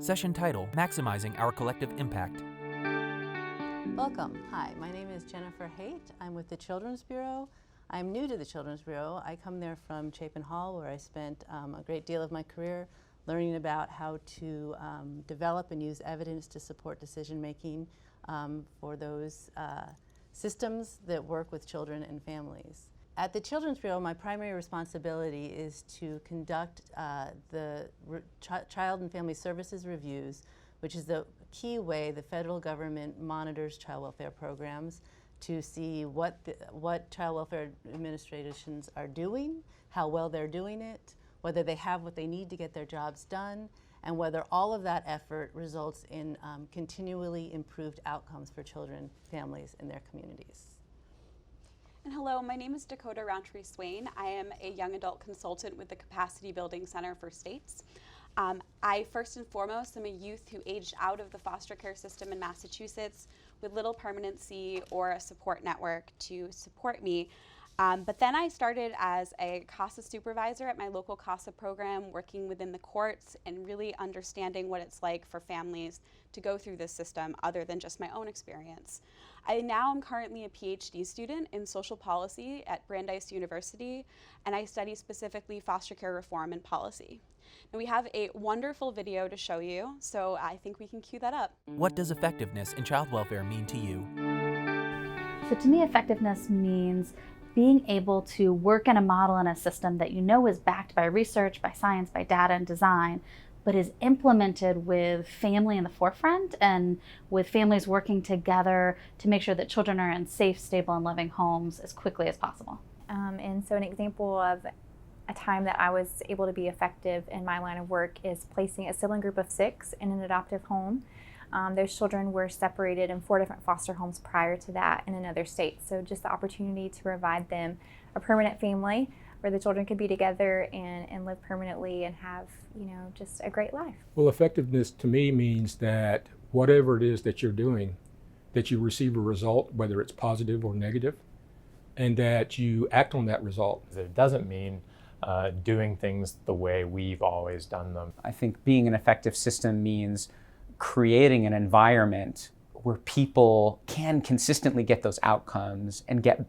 Session title, Maximizing Our Collective Impact. Welcome. Hi, my name is Jennifer Haight. I'm with the Children's Bureau. I'm new to the Children's Bureau. I come there from Chapin Hall, where I spent a great deal of my career learning about how to develop and use evidence to support decision-making for those systems that work with children and families. At the Children's Bureau, my primary responsibility is to conduct the Child and Family Services reviews, which is the key way the federal government monitors child welfare programs to see what child welfare administrations are doing, how well they're doing it, whether they have what they need to get their jobs done, and whether all of that effort results in continually improved outcomes for children, families, and their communities. And hello, my name is Dakota Roundtree Swain. I am a young adult consultant with the Capacity Building Center for States. I first and foremost am a youth who aged out of the foster care system in Massachusetts with little permanency or a support network to support me. But then I started as a CASA supervisor at my local CASA program, working within the courts and really understanding what it's like for families to go through this system other than just my own experience. I now am currently a PhD student in social policy at Brandeis University, and I study specifically foster care reform and policy. Now we have a wonderful video to show you, so I think we can cue that up. What does effectiveness in child welfare mean to you? So to me, effectiveness means being able to work in a model and a system that you know is backed by research, by science, by data and design, but is implemented with family in the forefront and with families working together to make sure that children are in safe, stable, and loving homes as quickly as possible. And so an example of a time that I was able to be effective in my line of work is placing a sibling group of 6 in an adoptive home. Those children were separated in 4 different foster homes prior to that in another state. So just the opportunity to provide them a permanent family where the children could be together and live permanently and have, just a great life. Well, effectiveness to me means that whatever it is that you're doing, that you receive a result, whether it's positive or negative, and that you act on that result. It doesn't mean doing things the way we've always done them. I think being an effective system means creating an environment where people can consistently get those outcomes and get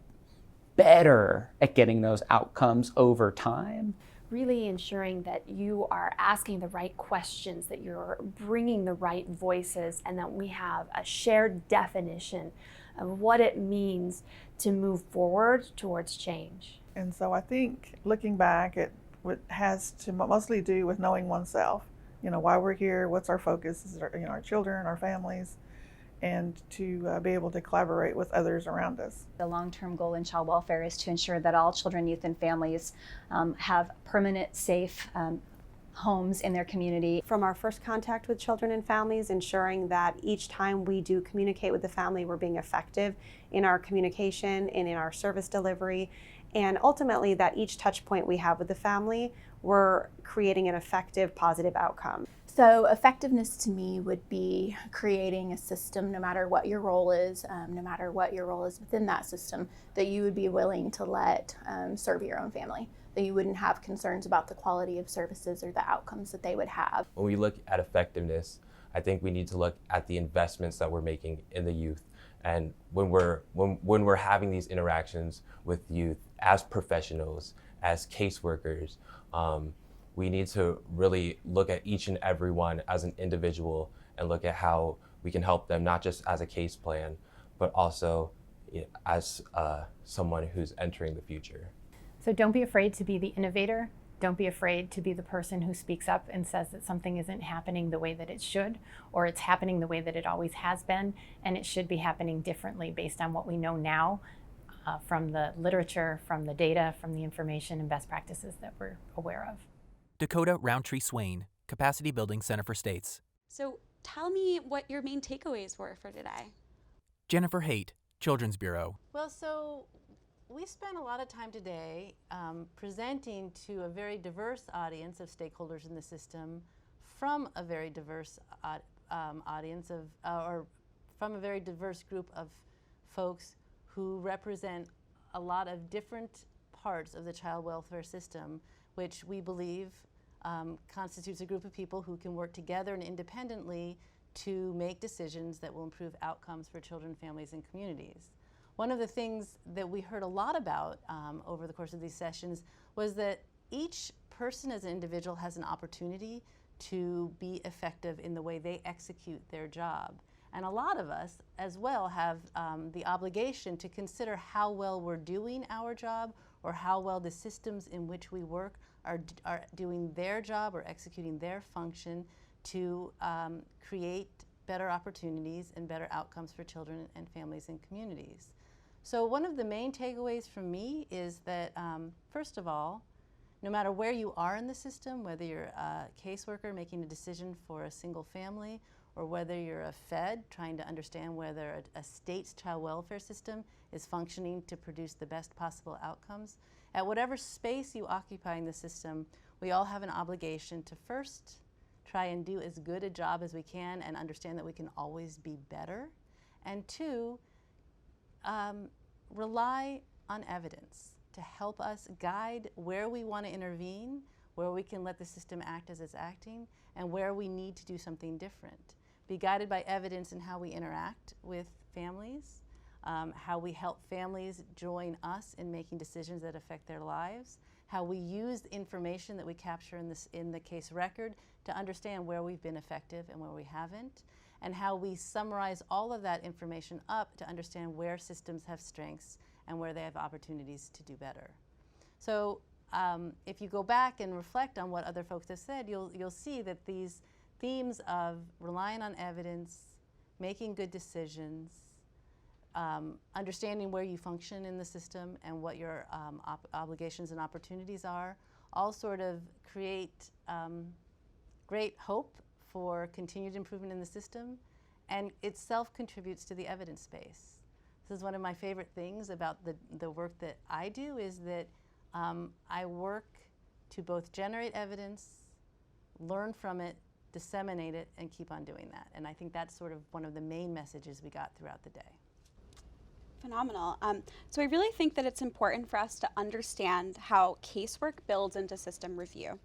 better at getting those outcomes over time. Really ensuring that you are asking the right questions, that you're bringing the right voices, and that we have a shared definition of what it means to move forward towards change. And so I think looking back at what has to mostly do with knowing oneself, why we're here, what's our focus, is our children, our families, and to be able to collaborate with others around us. The long-term goal in child welfare is to ensure that all children, youth, and families have permanent, safe homes in their community. From our first contact with children and families, ensuring that each time we do communicate with the family, we're being effective in our communication and in our service delivery, and ultimately that each touch point we have with the family, we're creating an effective, positive outcome. So effectiveness to me would be creating a system, no matter what your role is, within that system, that you would be willing to let serve your own family, that you wouldn't have concerns about the quality of services or the outcomes that they would have. When we look at effectiveness, I think we need to look at the investments that we're making in the youth. And when we're having these interactions with youth as professionals, as caseworkers, we need to really look at each and every one as an individual and look at how we can help them, not just as a case plan, but also as someone who's entering the future. So don't be afraid to be the innovator. Don't be afraid to be the person who speaks up and says that something isn't happening the way that it should, or it's happening the way that it always has been, and it should be happening differently based on what we know now from the literature, from the data, from the information and best practices that we're aware of. Dakota Roundtree Swain, Capacity Building Center for States. So tell me what your main takeaways were for today. Jennifer Haight, Children's Bureau. Well, so we spent a lot of time today presenting to a very diverse audience of stakeholders in the system from a very diverse audience or from a very diverse group of folks who represent a lot of different parts of the child welfare system, which we believe constitutes a group of people who can work together and independently to make decisions that will improve outcomes for children, families, and communities. One of the things that we heard a lot about over the course of these sessions was that each person as an individual has an opportunity to be effective in the way they execute their job. And a lot of us as well have the obligation to consider how well we're doing our job, or how well the systems in which we work are doing their job or executing their function to create better opportunities and better outcomes for children and families and communities. So one of the main takeaways from me is that, first of all, no matter where you are in the system, whether you're a caseworker making a decision for a single family, or whether you're a Fed trying to understand whether a state's child welfare system is functioning to produce the best possible outcomes, at whatever space you occupy in the system, we all have an obligation to first try and do as good a job as we can and understand that we can always be better, and two, rely on evidence to help us guide where we want to intervene, where we can let the system act as it's acting, and where we need to do something different. Be guided by evidence in how we interact with families, how we help families join us in making decisions that affect their lives, how we use the information that we capture in the case record to understand where we've been effective and where we haven't, and how we summarize all of that information up to understand where systems have strengths and where they have opportunities to do better. So if you go back and reflect on what other folks have said, you'll see that these themes of relying on evidence, making good decisions, understanding where you function in the system and what your obligations and opportunities are, all sort of create great hope for continued improvement in the system, and itself contributes to the evidence base. This is one of my favorite things about the work that I do, is that I work to both generate evidence, learn from it, disseminate it, and keep on doing that. And I think that's sort of one of the main messages we got throughout the day. Phenomenal. So I really think that it's important for us to understand how casework builds into system review.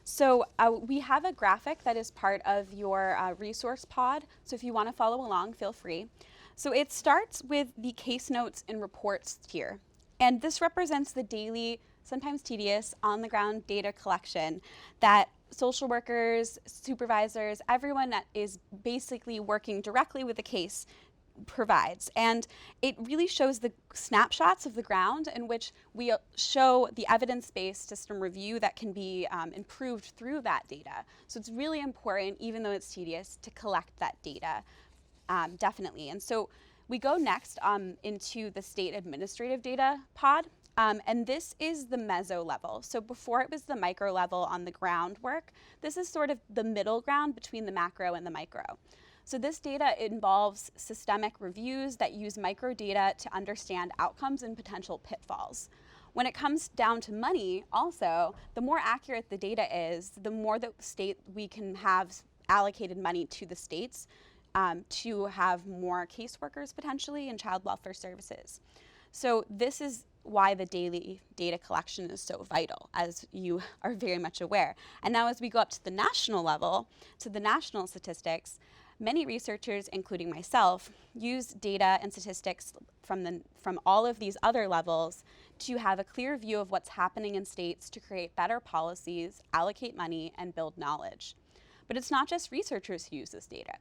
So we have a graphic that is part of your resource pod. So if you want to follow along, feel free. So it starts with the case notes and reports here. And this represents the daily, sometimes tedious, on-the-ground data collection that social workers, supervisors, everyone that is basically working directly with the case provides. And it really shows the snapshots of the ground in which we show the evidence-based system review that can be improved through that data. So it's really important, even though it's tedious, to collect that data, definitely. And so we go next into the state administrative data pod. And this is the meso level. So before it was the micro level on the groundwork, this is sort of the middle ground between the macro and the micro. So this data involves systemic reviews that use micro data to understand outcomes and potential pitfalls. When it comes down to money, also, the more accurate the data is, the more the state we can have allocated money to the states to have more caseworkers potentially in child welfare services. So this is why the daily data collection is so vital, as you are very much aware. And now as we go up to the national level, to the national statistics, many researchers, including myself, use data and statistics from all of these other levels to have a clear view of what's happening in states to create better policies, allocate money, and build knowledge. But it's not just researchers who use this data.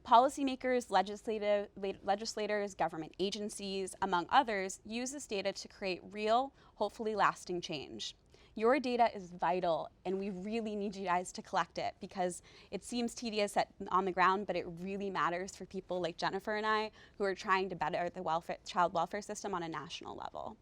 Policymakers, legislators, government agencies, among others, use this data to create real, hopefully lasting change. Your data is vital, and we really need you guys to collect it, because it seems tedious on the ground, but it really matters for people like Jennifer and I who are trying to better the child welfare system on a national level.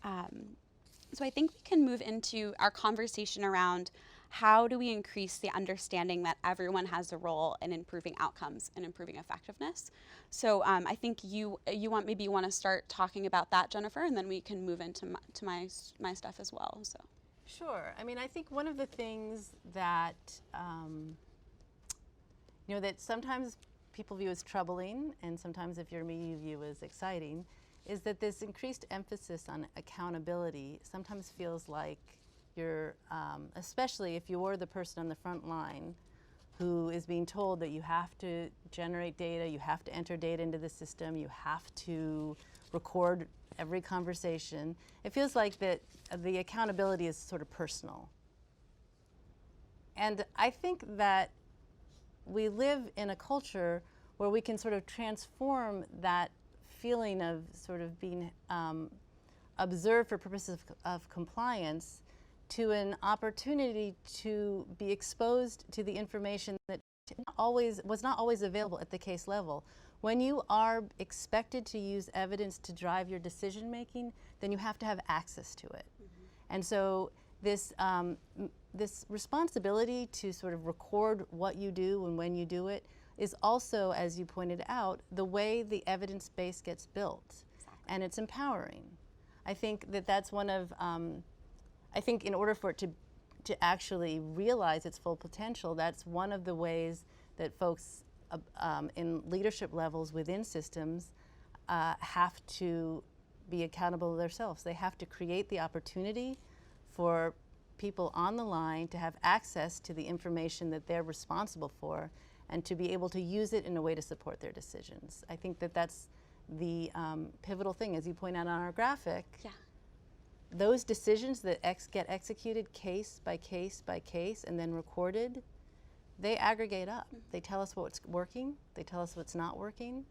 So I think we can move into our conversation around how do we increase the understanding that everyone has a role in improving outcomes and improving effectiveness. So I think you want to start talking about that, Jennifer, and then we can move into my stuff as well. So. Sure. I mean, I think one of the things that that sometimes people view as troubling, and sometimes if you're me, you view as exciting, is that this increased emphasis on accountability sometimes feels like you're, especially if you're the person on the front line who is being told that you have to generate data, you have to enter data into the system, you have to record every conversation. It feels like that the accountability is sort of personal. And I think that we live in a culture where we can sort of transform that feeling of sort of being observed for purposes of compliance to an opportunity to be exposed to the information that was not always available at the case level. When you are expected to use evidence to drive your decision making, then you have to have access to it. And so this responsibility to sort of record what you do and when you do it is also, as you pointed out, the way the evidence base gets built. Exactly. And it's empowering. I think that that's one of, I think in order for it to actually realize its full potential, that's one of the ways that folks in leadership levels within systems have to be accountable to themselves. They have to create the opportunity for people on the line to have access to the information that they're responsible for and to be able to use it in a way to support their decisions. I think that that's the pivotal thing, as you point out on our graphic. Yeah. Those decisions that get executed case by case by case and then recorded, they aggregate up. They tell us what's working, they tell us what's not working,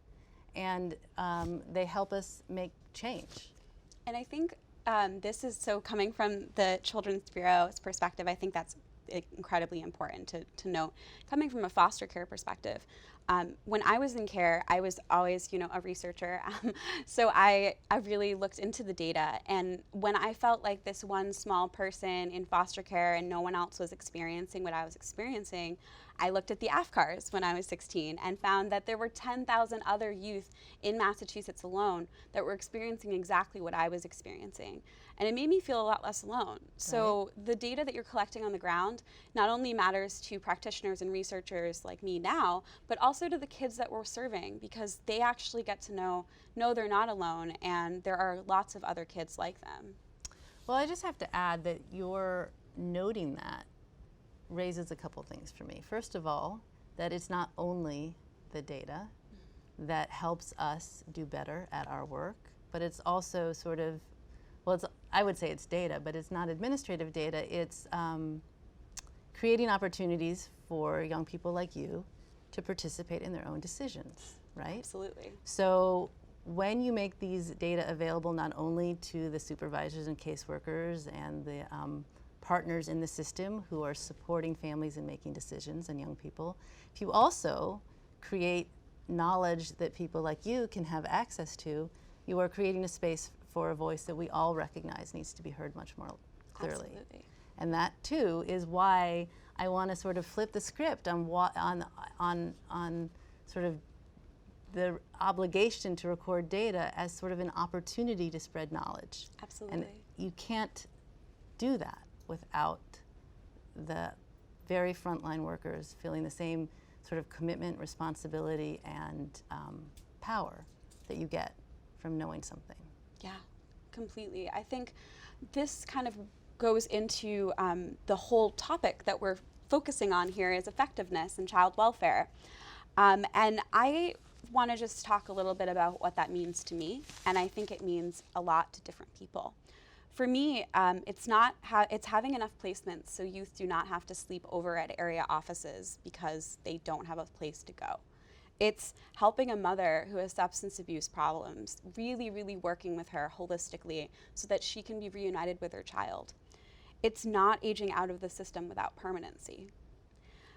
and they help us make change. And I think this is so coming from the Children's Bureau's perspective, I think that's incredibly important to note. Coming from a foster care perspective, when I was in care, I was always, a researcher. So I really looked into the data. And when I felt like this one small person in foster care and no one else was experiencing what I was experiencing, I looked at the AFCARs when I was 16 and found that there were 10,000 other youth in Massachusetts alone that were experiencing exactly what I was experiencing. And it made me feel a lot less alone. So the data that you're collecting on the ground not only matters to practitioners and researchers like me now, but also to the kids that we're serving, because they actually get to know they're not alone and there are lots of other kids like them. Well, I just have to add that your noting that raises a couple things for me. First of all, that it's not only the data that helps us do better at our work, but it's also sort of, well, I would say it's data, but it's not administrative data. It's creating opportunities for young people like you to participate in their own decisions, right? Absolutely. So when you make these data available not only to the supervisors and caseworkers and the partners in the system who are supporting families in making decisions and young people, if you also create knowledge that people like you can have access to, you are creating a space for a voice that we all recognize needs to be heard much more clearly. Absolutely. And that too is why I want to sort of flip the script on sort of the obligation to record data as sort of an opportunity to spread knowledge. Absolutely. And you can't do that without the very frontline workers feeling the same sort of commitment, responsibility, and power that you get from knowing something. Yeah, completely. I think this kind of goes into the whole topic that we're focusing on here is effectiveness and child welfare. And I want to just talk a little bit about what that means to me, and I think it means a lot to different people. For me, it's having enough placements so youth do not have to sleep over at area offices because they don't have a place to go. It's helping a mother who has substance abuse problems, really, really working with her holistically so that she can be reunited with her child. It's not aging out of the system without permanency.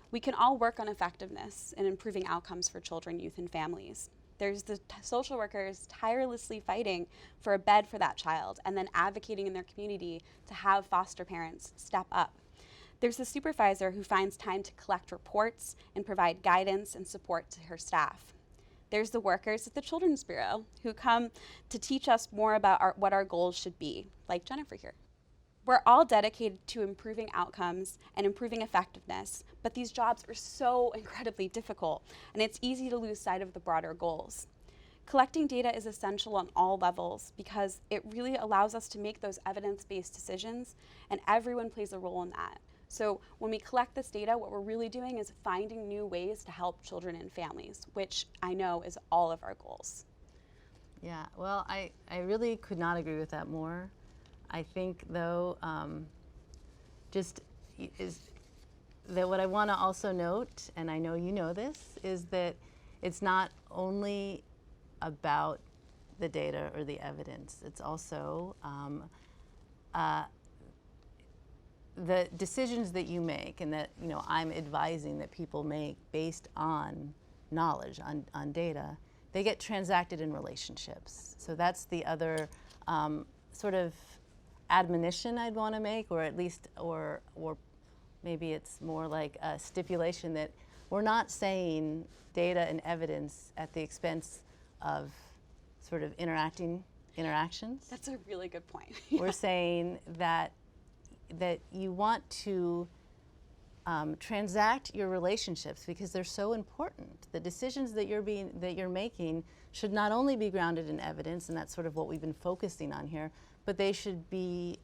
We can all work on effectiveness and improving outcomes for children, youth, and families. There's the social workers tirelessly fighting for a bed for that child and then advocating in their community to have foster parents step up. There's the supervisor who finds time to collect reports and provide guidance and support to her staff. There's the workers at the Children's Bureau who come to teach us more about what our goals should be, like Jennifer here. We're all dedicated to improving outcomes and improving effectiveness, but these jobs are so incredibly difficult, and it's easy to lose sight of the broader goals. Collecting data is essential on all levels because it really allows us to make those evidence-based decisions, and everyone plays a role in that. So when we collect this data, what we're really doing is finding new ways to help children and families, which I know is all of our goals. Yeah, well, I really could not agree with that more. I think, though, that what I want to also note, and I know you know this, is that it's not only about the data or the evidence. It's also the decisions that you make and that I'm advising that people make based on knowledge, on data, they get transacted in relationships. So that's the other sort of admonition I'd want to make, or at least, or maybe it's more like a stipulation that we're not saying data and evidence at the expense of sort of interactions. That's a really good point. We're saying that you want to transact your relationships because they're so important. The decisions that you're making should not only be grounded in evidence, and that's sort of what we've been focusing on here, but they should be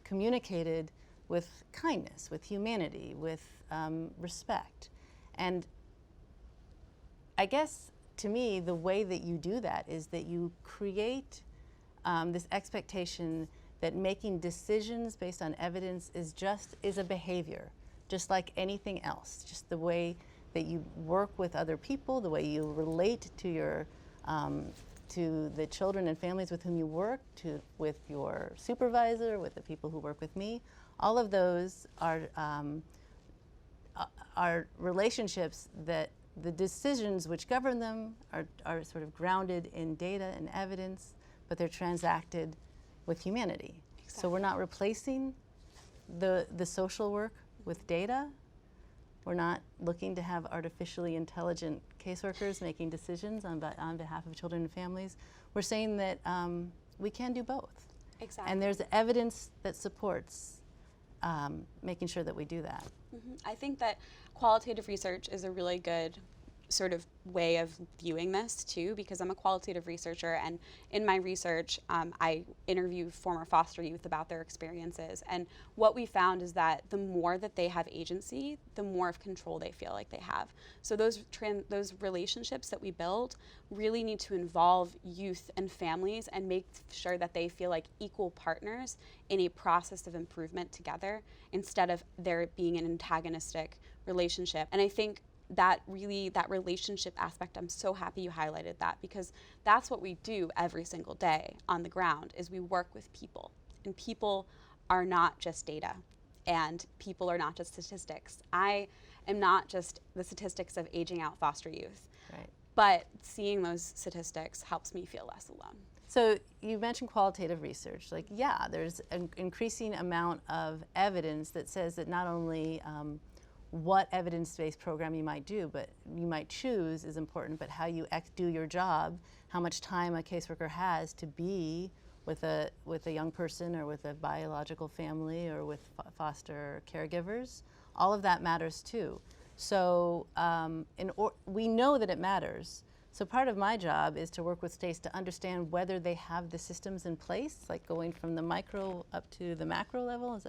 communicated with kindness, with humanity, with respect. And I guess, to me, the way that you do that is that you create this expectation that making decisions based on evidence is a behavior, just like anything else. Just the way that you work with other people, the way you relate to to the children and families with whom you work, with your supervisor, with the people who work with me. All of those are relationships that the decisions which govern them are sort of grounded in data and evidence, but they're transacted with humanity. Exactly. So we're not replacing the social work with data. We're not looking to have artificially intelligent caseworkers making decisions on behalf of children and families. We're saying that we can do both. Exactly. And there's evidence that supports making sure that we do that. Mm-hmm. I think that qualitative research is a really good sort of way of viewing this too, because I'm a qualitative researcher, and in my research I interview former foster youth about their experiences, and what we found is that the more that they have agency, the more of control they feel like they have. So those relationships that we build really need to involve youth and families and make sure that they feel like equal partners in a process of improvement together, instead of there being an antagonistic relationship. And I think that relationship aspect, I'm so happy you highlighted that, because that's what we do every single day on the ground, is we work with people, and people are not just data, and people are not just statistics. I am not just the statistics of aging out foster youth, right, but seeing those statistics helps me feel less alone. So you mentioned qualitative research. Like, yeah, there's an increasing amount of evidence that says that not only what evidence-based program you might do, but you might choose is important, but how you do your job, how much time a caseworker has to be with a young person or with a biological family or with foster caregivers, all of that matters too. So we know that it matters. So part of my job is to work with states to understand whether they have the systems in place, like going from the micro up to the macro level,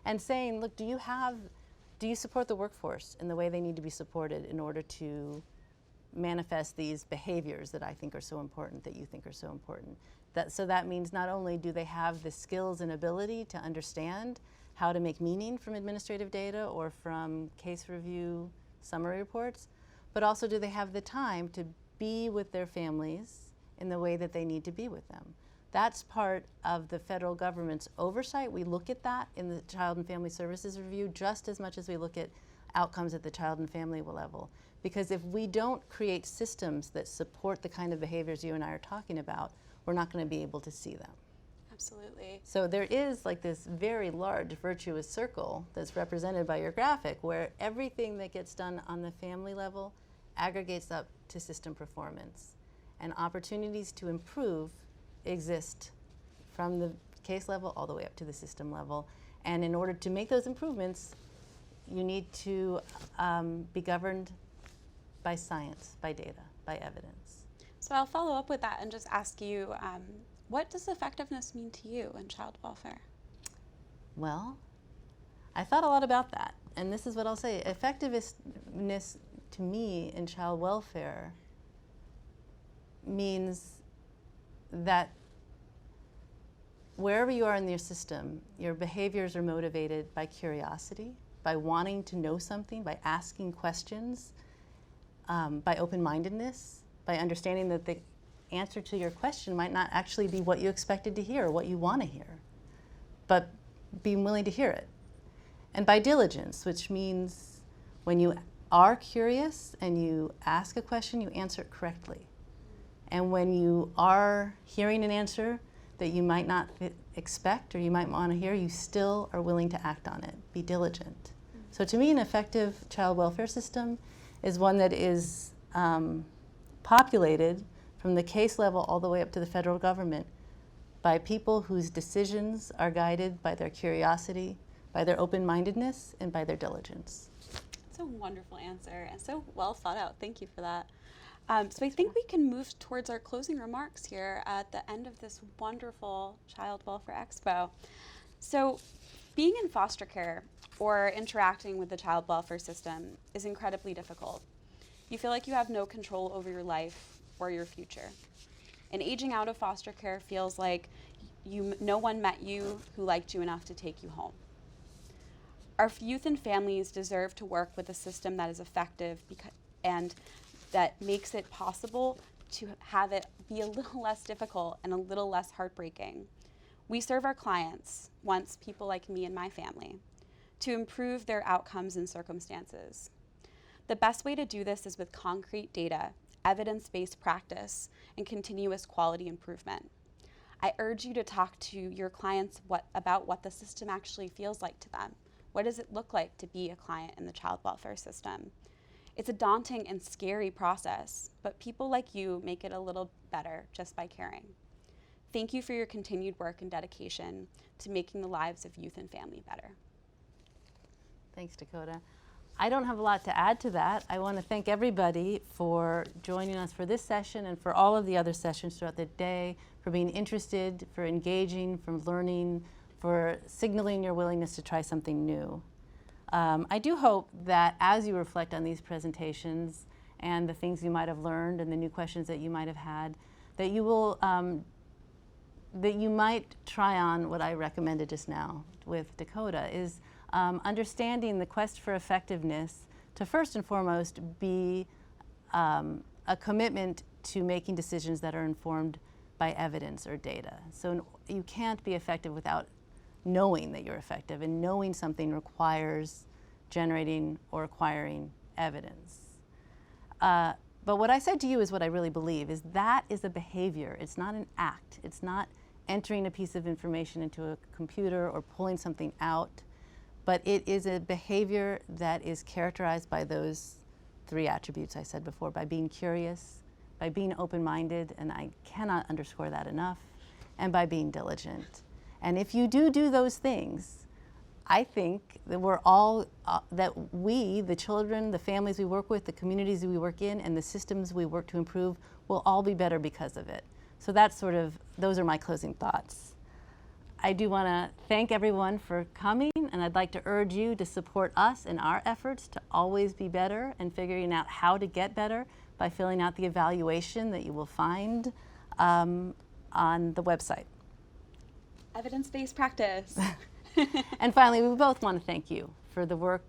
and saying, look, do you support the workforce in the way they need to be supported in order to manifest these behaviors that I think are so important, that you think are so important? So that means not only do they have the skills and ability to understand how to make meaning from administrative data or from case review summary reports, but also do they have the time to be with their families in the way that they need to be with them. That's part of the federal government's oversight. We look at that in the Child and Family Services Review just as much as we look at outcomes at the child and family level. Because if we don't create systems that support the kind of behaviors you and I are talking about, we're not going to be able to see them. Absolutely. So there is like this very large virtuous circle that's represented by your graphic, where everything that gets done on the family level aggregates up to system performance. And opportunities to improve exist from the case level all the way up to the system level. And in order to make those improvements, you need to be governed by science, by data, by evidence. So I'll follow up with that and just ask you, what does effectiveness mean to you in child welfare? Well, I thought a lot about that, and this is what I'll say. Effectiveness to me in child welfare means that wherever you are in your system, your behaviors are motivated by curiosity, by wanting to know something, by asking questions, by open-mindedness, by understanding that the answer to your question might not actually be what you expected to hear or what you want to hear, but being willing to hear it. And by diligence, which means when you are curious and you ask a question, you answer it correctly. And when you are hearing an answer that you might not expect or you might want to hear, you still are willing to act on it. Be diligent. So to me, an effective child welfare system is one that is populated from the case level all the way up to the federal government by people whose decisions are guided by their curiosity, by their open-mindedness, and by their diligence. That's a wonderful answer and so well thought out. Thank you for that. So I think we can move towards our closing remarks here at the end of this wonderful Child Welfare Expo. So being in foster care or interacting with the child welfare system is incredibly difficult. You feel like you have no control over your life or your future. And aging out of foster care feels like no one met you who liked you enough to take you home. Our youth and families deserve to work with a system that is effective and that makes it possible to have it be a little less difficult and a little less heartbreaking. We serve our clients, once people like me and my family, to improve their outcomes and circumstances. The best way to do this is with concrete data, evidence-based practice, and continuous quality improvement. I urge you to talk to your clients about what the system actually feels like to them. What does it look like to be a client in the child welfare system? It's a daunting and scary process, but people like you make it a little better just by caring. Thank you for your continued work and dedication to making the lives of youth and family better. Thanks, Dakota. I don't have a lot to add to that. I want to thank everybody for joining us for this session and for all of the other sessions throughout the day, for being interested, for engaging, for learning, for signaling your willingness to try something new. I do hope that as you reflect on these presentations and the things you might have learned and the new questions that you might have had, that you will, that you might try on what I recommended just now with Dakota, is understanding the quest for effectiveness to first and foremost be a commitment to making decisions that are informed by evidence or data. So you can't be effective without knowing that you're effective, and knowing something requires generating or acquiring evidence. But what I said to you is what I really believe, is that is a behavior. It's not an act. It's not entering a piece of information into a computer or pulling something out, but it is a behavior that is characterized by those three attributes I said before, by being curious, by being open-minded, and I cannot underscore that enough, and by being diligent. And if you do those things, I think that we're all, that we, the children, the families we work with, the communities we work in, and the systems we work to improve will all be better because of it. So that's sort of, those are my closing thoughts. I do want to thank everyone for coming, and I'd like to urge you to support us in our efforts to always be better and figuring out how to get better by filling out the evaluation that you will find on the website. Evidence-based practice. And finally, we both want to thank you for the work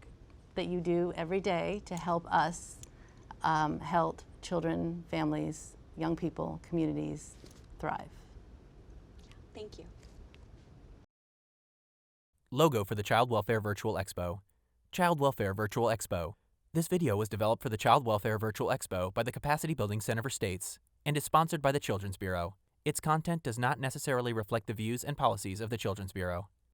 that you do every day to help us help children, families, young people, communities thrive. Thank you. Logo for the Child Welfare Virtual Expo. Child Welfare Virtual Expo. This video was developed for the Child Welfare Virtual Expo by the Capacity Building Center for States and is sponsored by the Children's Bureau. Its content does not necessarily reflect the views and policies of the Children's Bureau.